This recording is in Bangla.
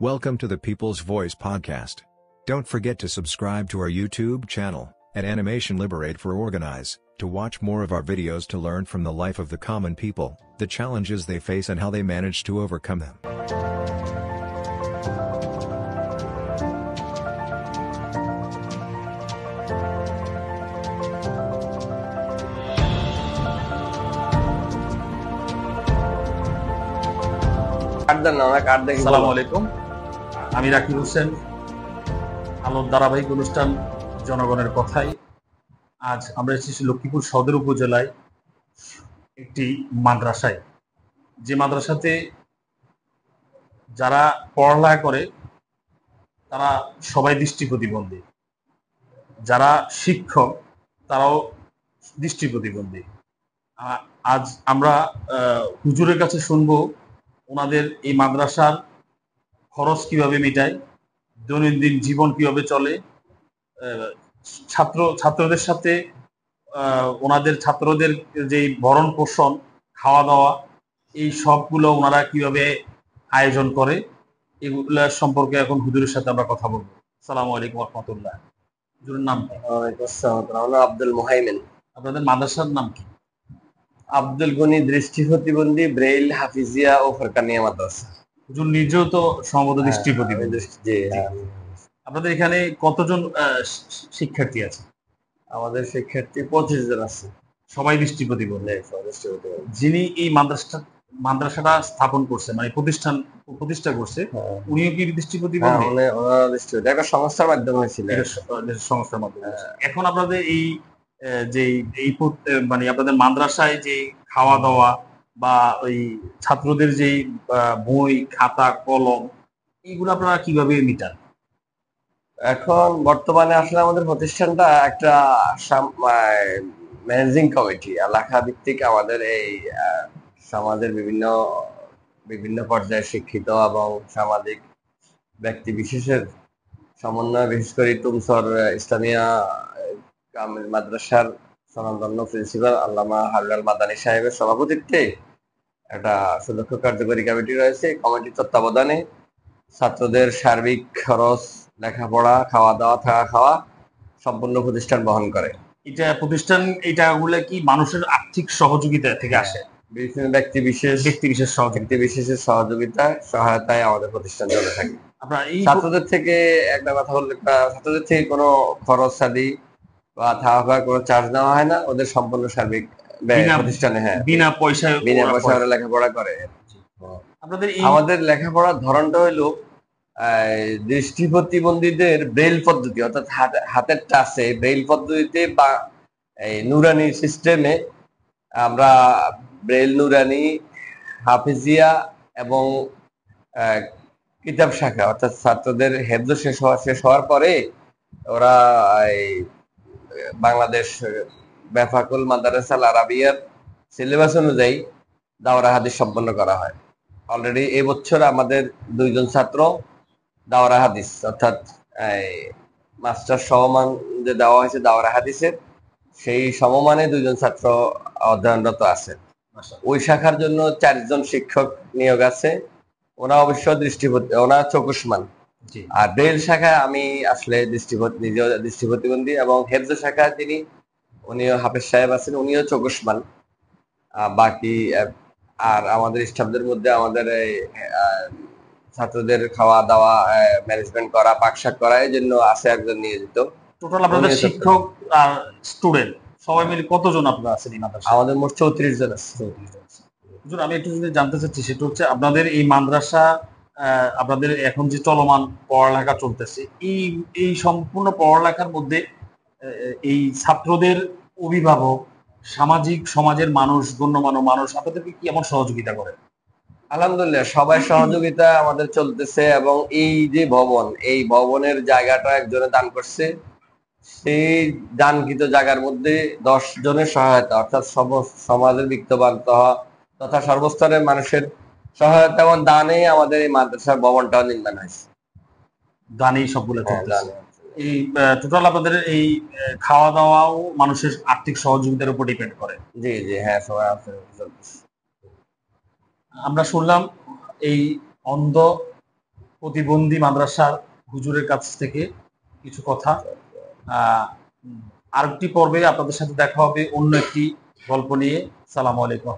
Welcome to the People's Voice podcast. Don't forget to subscribe to our YouTube channel at Animation Liberate for Organize to watch more of our videos to learn from the life of the common people, the challenges they face and how they manage to overcome them. আসসালামু আলাইকুম, আমি রাকিব হোসেন। আলোর ধারাবাহিক অনুষ্ঠান জনগণের কথায় আজ আমরা এসেছি লক্ষ্মীপুর সদর উপজেলায় একটি মাদ্রাসায়, যে মাদ্রাসাতে যারা পড়ালেখা করে তারা সবাই দৃষ্টি প্রতিবন্ধী, যারা শিক্ষক তারাও দৃষ্টি প্রতিবন্ধী। আজ আমরা হুজুরের কাছে শুনবো ওনাদের এই মাদ্রাসার খরচ কিভাবে মেটায়, দৈনন্দিন জীবন কিভাবে চলে, ছাত্রদের সাথে ওনাদের ছাত্রদের যে ভরণ পোষণ, খাওয়া দাওয়া, এই সবগুলো ওনারা কিভাবে আয়োজন করে, এগুলো সম্পর্কে এখন হুজুরের সাথে আমরা কথা বলবো। আসসালামু আলাইকুম ওয়া রাহমাতুল্লাহ। হুজুরের নাম কি? ওয়ালাইকুম আসসালাম। আব্দুল মুহাইমিন। আপনাদের মাদ্রাসার নাম কি? আব্দুল গনি দৃষ্টি প্রতিবন্ধী ব্রেইল হাফিজিয়া ও ফরকানিয়া মাদ্রাসা। হুজুর নিজেও তো সম্ভবত দৃষ্টি প্রতিবন্ধী। আপনাদের এখানে কতজন শিক্ষার্থী আছে? আমাদের শিক্ষার্থী 25 জন আছে। সবাই দৃষ্টি প্রতিবন্ধী। যিনি এই মাদ্রাসাটা স্থাপন করছে, মানে প্রতিষ্ঠা করছে, উনিও কি দৃষ্টি প্রতিবন্ধী? একটা সংস্থার মাধ্যমে হয়েছিল। সংস্থার মাধ্যমে। এখন আপনাদের এই যে এই মানে আপনাদের মাদ্রাসায় যে খাওয়া দাওয়া বা ওই ছাত্রদের যে বই খাতা কলম, এইগুলো আপনারা কিভাবে মিটান? এখন বর্তমানে আসলে আমাদের প্রতিষ্ঠানটা একটা ম্যানেজিং কমিটি, এলাকা ভিত্তিক আমাদের এই সমাজের বিভিন্ন পর্যায়ে শিক্ষিত এবং সামাজিক ব্যক্তি বিশেষের সমন্বয়, বিশেষ করে তুমসর ইসলামিয়া কামিল মাদ্রাসার স্বনামধন্য প্রিন্সিপাল আল্লামা হারুলাল মাদানী সাহেবের সভাপতিত্বে একটা সুদক্ষ কার্যকরী কমিটি রয়েছে। কমিটির তত্ত্বাবধানে ছাত্রদের সার্বিক খরচ, লেখাপড়া, খাওয়া দাওয়া, থাকা খাওয়া সম্পূর্ণ প্রতিষ্ঠান বহন করে। এইটাগুলো কি মানুষের আর্থিক সহযোগিতা থেকে আসে? বিভিন্ন ব্যক্তি বিশেষের সহায়তায় আমাদের প্রতিষ্ঠান চলে থাকে। ছাত্রদের থেকে একটা কথা বললে, ছাত্রদের থেকে কোনো খরচ আদি বা থাকা খাওয়ার কোনো চার্জ নেওয়া হয় না। ওদের সম্পূর্ণ সার্বিক প্রতিষ্ঠানে বিনা পয়সায় লেখাপড়া করে। আমাদের লেখাপড়ার ধরনটা হইলো দৃষ্টি প্রতিবন্ধীদের ব্রেইল পদ্ধতি, অর্থাৎ হাতের টাচে ব্রেইল পদ্ধতিতে বা এই নুরানি সিস্টেমে আমরা ব্রেইল, নুরানি, হাফিজিয়া এবং কিতাব শাখা, অর্থাৎ ছাত্রদের হেফজ শেষ হওয়ার পরে ওরা বাংলাদেশ বেফাকুল মাদ্রাসাল আরাবিয়ার সিলেবাস অনুযায়ী দাওরা হাদিস সম্পন্ন করা হয়। অলরেডি এই বছর আমাদের 2 জন ছাত্র দাওরা হাদিস, অর্থাৎ মাস্টার সমমান যে দেওয়া হয়েছে দাওরা হাদিসের, সেই সমমানে 2 জন ছাত্র অধ্যয়নরত আছে। ওই শাখার জন্য 4 জন শিক্ষক নিয়োগ আছে। ওরা অবশ্য ওরা চকুষ্মান। আর ব্রেইল শাখায় আমি আসলে নিজেও দৃষ্টি প্রতিবন্ধী, এবং হেফজ শাখায় উনিও হাফেজ সাহেব আছেন, উনিও চকুষ্মান। বাকি আর আমাদের স্টাফদের মধ্যে আমাদের ছাত্রদের খাওয়া দাওয়া ম্যানেজমেন্ট করা, পাকশাক করা, এই জন্য আছে একজন নিয়োজিত। টোটাল আপনাদের শিক্ষক আর স্টুডেন্ট সবাই মিলে কতজন আপনারা আছেন এই মাদ্রাসায়? আমাদের মোট 34 জন আছে। হুজুর, আমি একটু যদি জানতে চাচ্ছি, সেটা হচ্ছে আপনাদের এই মাদ্রাসা, আপনাদের এখন যে চলমান পড়ালেখা চলতেছে, এই সম্পূর্ণ পড়ালেখার মধ্যে এই ছাত্রদের অভিভাবক, সমাজের মানুষ, গণ্যমান্য মানুষ আপনাদেরকে কি এমন সহযোগিতা করে? আলহামদুলিল্লাহ, সবাই সহযোগিতা আমাদের চলতেছে। এবং এই যে এই ভবনের জায়গাটা একজনে দান করছে, সেই দানকৃত জায়গার মধ্যে 10 জনের সহায়তা, অর্থাৎ সমাজের বিত্তবান তথা সর্বস্তরের মানুষের সহায়তা এবং দানে আমাদের এই মাদ্রাসার ভবনটাও নির্মাণ হয়েছে। দানেই সবগুলো চলতেছে। এই টোটাল আপনাদের এই খাওয়া দাওয়াও মানুষের আর্থিক সহযোগিতার উপর ডিপেন্ড করে? জি জি, হ্যাঁ, সবাই আমরা শুনলাম এই অন্ধ প্রতিবন্ধী মাদ্রাসার হুজুরের কাছ থেকে কিছু কথা। আরেকটি পর্বে আপনাদের সাথে দেখা হবে অন্য একটি গল্প নিয়ে। সালামু আলাইকুম।